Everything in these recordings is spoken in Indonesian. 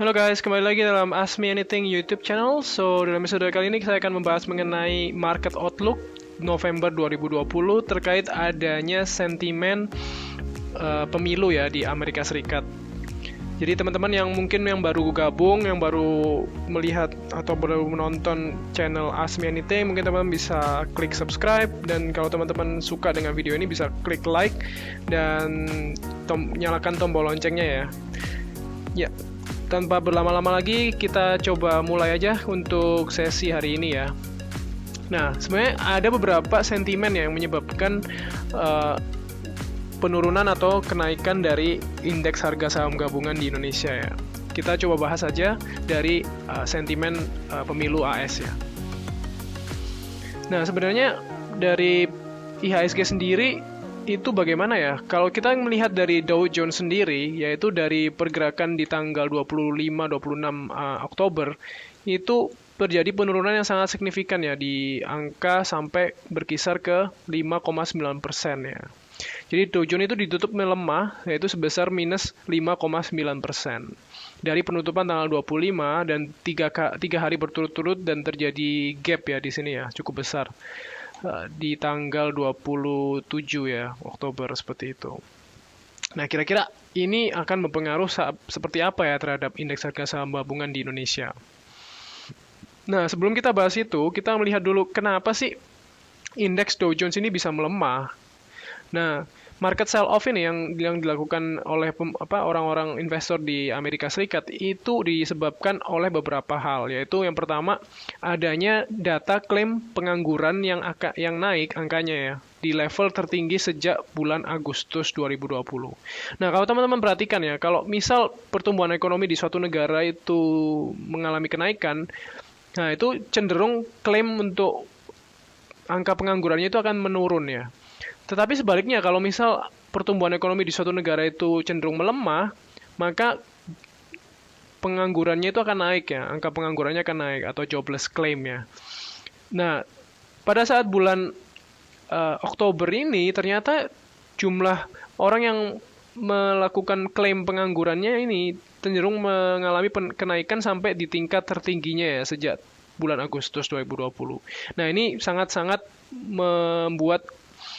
Halo guys, kembali lagi dalam Ask Me Anything YouTube channel. So, dalam episode kali ini saya akan membahas mengenai market outlook November 2020 terkait adanya sentimen pemilu ya di Amerika Serikat. Jadi teman-teman yang baru gabung, yang baru melihat atau baru menonton channel Ask Me Anything, mungkin teman-teman bisa klik subscribe, dan kalau teman-teman suka dengan video ini bisa klik like dan nyalakan tombol loncengnya ya. Ya, tanpa berlama-lama lagi, kita coba mulai aja untuk sesi hari ini ya. Nah, sebenarnya ada beberapa sentimen yang menyebabkan penurunan atau kenaikan dari indeks harga saham gabungan di Indonesia ya. Kita coba bahas aja dari sentimen pemilu AS ya. Nah, sebenarnya dari IHSG sendiri itu bagaimana ya? Kalau kita melihat dari Dow Jones sendiri, yaitu dari pergerakan di tanggal 25-26 Oktober, itu terjadi penurunan yang sangat signifikan ya, di angka sampai berkisar ke 5,9% ya. Jadi Dow Jones itu ditutup melemah, yaitu sebesar minus 5,9%. Dari penutupan tanggal 25 dan 3 hari berturut-turut, dan terjadi gap ya di sini ya, cukup besar. Di tanggal 27 ya, Oktober seperti itu. Nah, kira-kira ini akan berpengaruh seperti apa ya terhadap indeks harga saham gabungan di Indonesia. Nah, sebelum kita bahas itu, kita melihat dulu kenapa sih indeks Dow Jones ini bisa melemah. Nah, market sell-off ini yang dilakukan oleh orang-orang investor di Amerika Serikat itu disebabkan oleh beberapa hal, yaitu yang pertama, adanya data klaim pengangguran yang naik angkanya ya, di level tertinggi sejak bulan Agustus 2020. Nah, kalau teman-teman perhatikan ya, kalau misal pertumbuhan ekonomi di suatu negara itu mengalami kenaikan, nah itu cenderung klaim untuk angka penganggurannya itu akan menurun ya. Tetapi sebaliknya, kalau misal pertumbuhan ekonomi di suatu negara itu cenderung melemah, maka penganggurannya itu akan naik ya, angka penganggurannya akan naik, atau jobless claim ya. Nah, pada saat bulan Oktober ini, ternyata jumlah orang yang melakukan klaim penganggurannya ini cenderung mengalami kenaikan sampai di tingkat tertingginya ya, sejak bulan Agustus 2020. Nah, ini sangat-sangat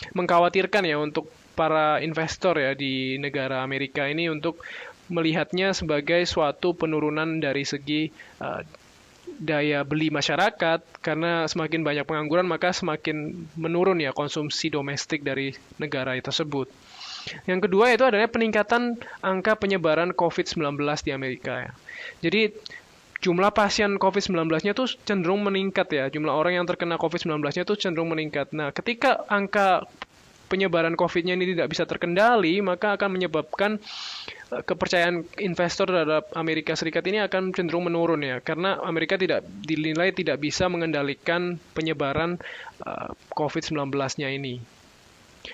mengkhawatirkan ya untuk para investor ya di negara Amerika ini, untuk melihatnya sebagai suatu penurunan dari segi daya beli masyarakat, karena semakin banyak pengangguran maka semakin menurun ya konsumsi domestik dari negara tersebut. Yang kedua itu adalah peningkatan angka penyebaran COVID-19 di Amerika ya. Jadi jumlah pasien COVID-19-nya tuh cenderung meningkat ya. Jumlah orang yang terkena COVID-19-nya tuh cenderung meningkat. Nah, ketika angka penyebaran COVID-nya ini tidak bisa terkendali, maka akan menyebabkan kepercayaan investor terhadap Amerika Serikat ini akan cenderung menurun ya. Karena Amerika dinilai tidak bisa mengendalikan penyebaran COVID-19-nya ini.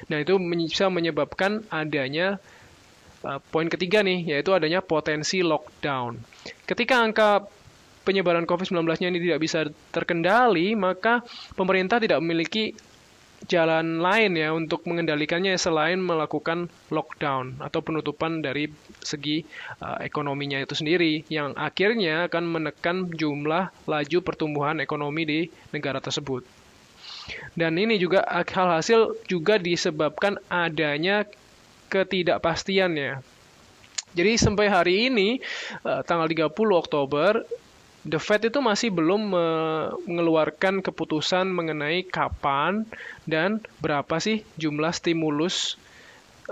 Nah, itu bisa menyebabkan adanya poin ketiga nih, yaitu adanya potensi lockdown. Ketika angka penyebaran COVID-19-nya ini tidak bisa terkendali, maka pemerintah tidak memiliki jalan lain ya untuk mengendalikannya selain melakukan lockdown atau penutupan dari segi ekonominya itu sendiri, yang akhirnya akan menekan jumlah laju pertumbuhan ekonomi di negara tersebut. Dan ini juga hasil juga disebabkan adanya ketidakpastian ya. Jadi sampai hari ini, tanggal 30 Oktober, The Fed itu masih belum mengeluarkan keputusan mengenai kapan dan berapa sih jumlah stimulus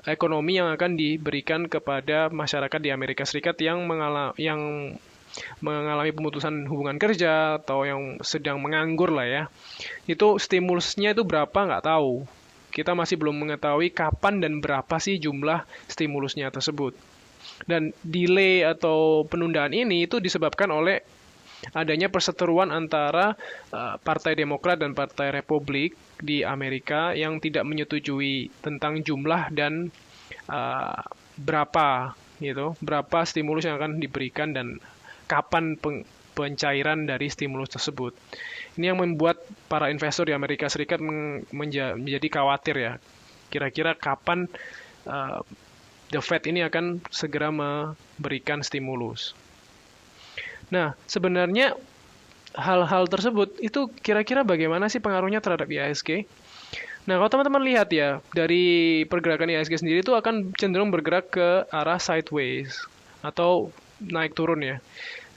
ekonomi yang akan diberikan kepada masyarakat di Amerika Serikat yang mengalami pemutusan hubungan kerja atau yang sedang menganggur lah ya. Itu stimulusnya itu berapa nggak tahu. Kita masih belum mengetahui kapan dan berapa sih jumlah stimulusnya tersebut. Dan delay atau penundaan ini itu disebabkan oleh adanya perseteruan antara Partai Demokrat dan Partai Republik di Amerika yang tidak menyetujui tentang jumlah dan berapa stimulus yang akan diberikan dan kapan pencairan dari stimulus tersebut. Ini yang membuat para investor di Amerika Serikat menjadi khawatir ya. Kira-kira kapan The Fed ini akan segera memberikan stimulus. Nah, sebenarnya hal-hal tersebut itu kira-kira bagaimana sih pengaruhnya terhadap IHSG? Nah, kalau teman-teman lihat ya, dari pergerakan IHSG sendiri itu akan cenderung bergerak ke arah sideways atau naik turun ya.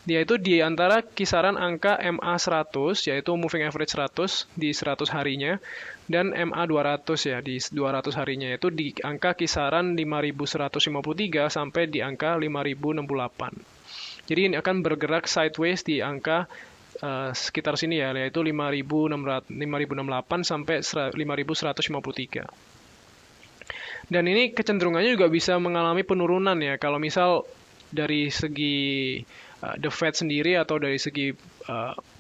Dia itu di antara kisaran angka MA100, yaitu Moving Average 100 di 100 harinya, dan MA200 ya, di 200 harinya, yaitu di angka kisaran 5.153 sampai di angka 5.068. Jadi ini akan bergerak sideways di angka sekitar sini ya, yaitu 5.668 sampai 5.153. Dan ini kecenderungannya juga bisa mengalami penurunan ya, kalau misal dari segi The Fed sendiri atau dari segi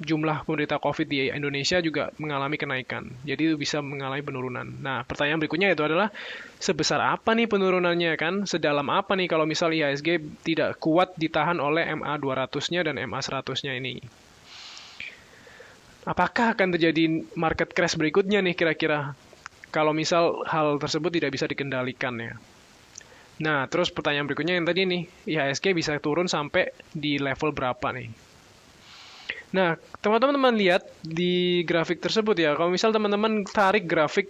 jumlah penderita COVID di Indonesia juga mengalami kenaikan. Jadi itu bisa mengalami penurunan. Nah, pertanyaan berikutnya itu adalah sebesar apa nih penurunannya kan? Sedalam apa nih kalau misal IHSG tidak kuat ditahan oleh MA200-nya dan MA100-nya ini? Apakah akan terjadi market crash berikutnya nih kira-kira? Kalau misal hal tersebut tidak bisa dikendalikan ya. Nah, terus pertanyaan berikutnya yang tadi nih, IHSG bisa turun sampai di level berapa nih? Nah, teman-teman lihat di grafik tersebut ya, kalau misal teman-teman tarik grafik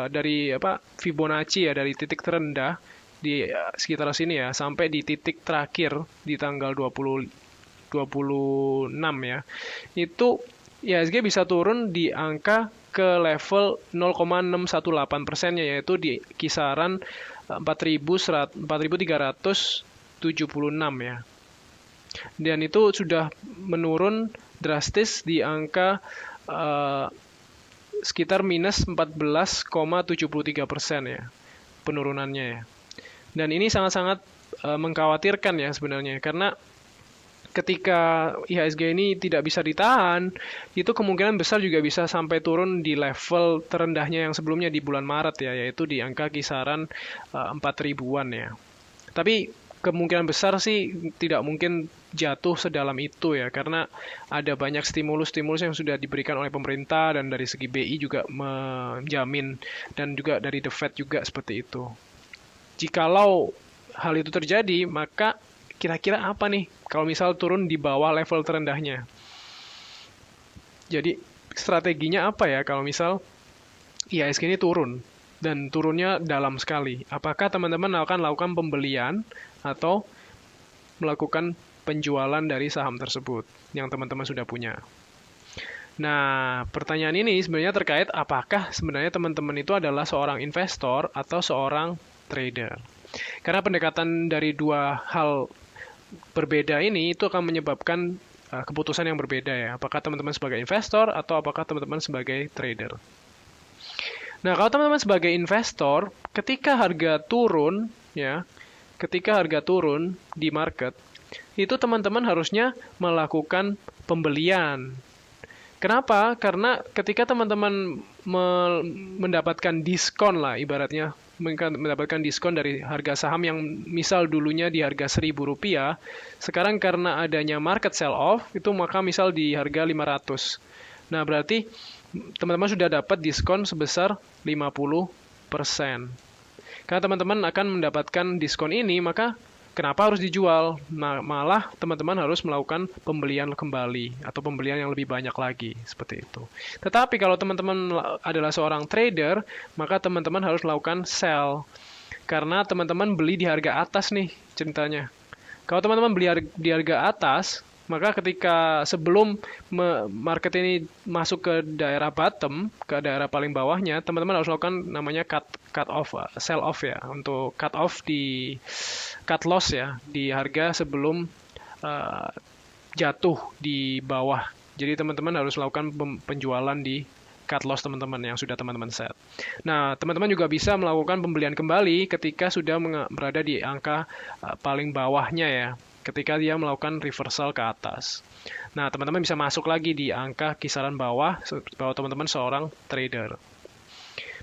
dari Fibonacci ya, dari titik terendah di sekitar sini ya, sampai di titik terakhir di tanggal 26 ya, itu IHSG bisa turun di angka ke level 0,618%-nya, yaitu di kisaran 4.376 ya. Dan itu sudah menurun drastis di angka sekitar minus 14,73% ya penurunannya ya. Dan ini sangat-sangat mengkhawatirkan ya sebenarnya, karena ketika IHSG ini tidak bisa ditahan, itu kemungkinan besar juga bisa sampai turun di level terendahnya yang sebelumnya di bulan Maret ya, yaitu di angka kisaran 4.000-an ya. Tapi kemungkinan besar sih tidak mungkin jatuh sedalam itu ya, karena ada banyak stimulus-stimulus yang sudah diberikan oleh pemerintah dan dari segi BI juga menjamin, dan juga dari The Fed juga seperti itu. Jikalau hal itu terjadi, maka kira-kira apa nih kalau misal turun di bawah level terendahnya? Jadi strateginya apa ya kalau misal IHSG ini turun dan turunnya dalam sekali? Apakah teman-teman akan lakukan pembelian atau melakukan penjualan dari saham tersebut yang teman-teman sudah punya? Nah, pertanyaan ini sebenarnya terkait apakah sebenarnya teman-teman itu adalah seorang investor atau seorang trader. Karena pendekatan dari dua hal berbeda ini itu akan menyebabkan keputusan yang berbeda ya. Apakah teman-teman sebagai investor atau apakah teman-teman sebagai trader. Nah, kalau teman-teman sebagai investor, ketika harga turun ya, ketika harga turun di market, itu teman-teman harusnya melakukan pembelian. Kenapa? Karena ketika teman-teman mendapatkan diskon lah ibaratnya, mendapatkan diskon dari harga saham yang misal dulunya di harga Rp1.000, sekarang karena adanya market sell off, itu maka misal di harga 500. Nah, berarti teman-teman sudah dapat diskon sebesar 50%. Karena teman-teman akan mendapatkan diskon ini, maka kenapa harus dijual? Nah, malah teman-teman harus melakukan pembelian kembali atau pembelian yang lebih banyak lagi, seperti itu. Tetapi kalau teman-teman adalah seorang trader, maka teman-teman harus melakukan sell. Karena teman-teman beli di harga atas nih ceritanya. Kalau teman-teman beli di harga atas, maka ketika sebelum market ini masuk ke daerah bottom, ke daerah paling bawahnya, teman-teman harus lakukan namanya cut off, sell off ya, untuk cut off di cut loss ya, di harga sebelum jatuh di bawah. Jadi teman-teman harus lakukan penjualan di cut loss teman-teman yang sudah teman-teman set. Nah, teman-teman juga bisa melakukan pembelian kembali ketika sudah berada di angka paling bawahnya ya, ketika dia melakukan reversal ke atas. Nah, teman-teman bisa masuk lagi di angka kisaran bawah, bahwa teman-teman seorang trader.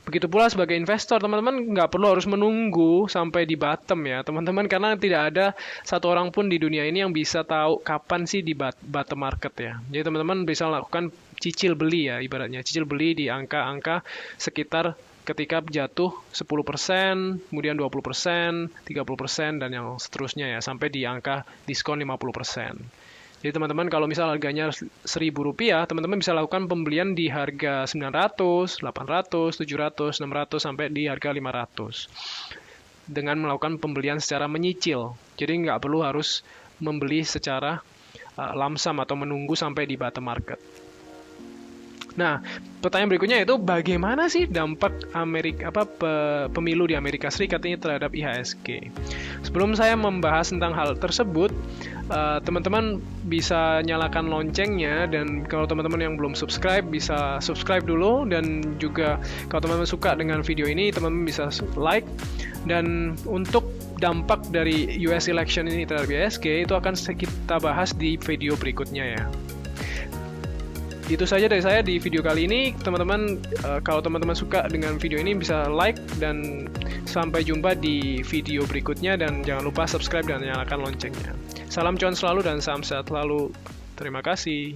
Begitu pula sebagai investor, teman-teman nggak perlu harus menunggu sampai di bottom ya, teman-teman, karena tidak ada satu orang pun di dunia ini yang bisa tahu kapan sih di bottom market ya. Jadi teman-teman bisa lakukan cicil beli ya, ibaratnya cicil beli di angka-angka sekitar ketika jatuh 10%, kemudian 20%, 30%, dan yang seterusnya ya, sampai di angka diskon 50%. Jadi teman-teman kalau misal harganya Rp1.000, teman-teman bisa lakukan pembelian di harga 900, 800, 700, 600 sampai di harga 500 dengan melakukan pembelian secara menyicil. Jadi nggak perlu harus membeli secara lamsam atau menunggu sampai di bottom market. Nah, pertanyaan berikutnya itu bagaimana sih dampak pemilu di Amerika Serikat ini terhadap IHSG? Sebelum saya membahas tentang hal tersebut, teman-teman bisa nyalakan loncengnya, dan kalau teman-teman yang belum subscribe bisa subscribe dulu, dan juga kalau teman-teman suka dengan video ini teman-teman bisa like. Dan untuk dampak dari US election ini terhadap IHSG itu akan kita bahas di video berikutnya ya. Itu saja dari saya di video kali ini. Teman-teman, kalau teman-teman suka dengan video ini bisa like, dan sampai jumpa di video berikutnya, dan jangan lupa subscribe dan nyalakan loncengnya. Salam cuan selalu dan salam sehat selalu. Terima kasih.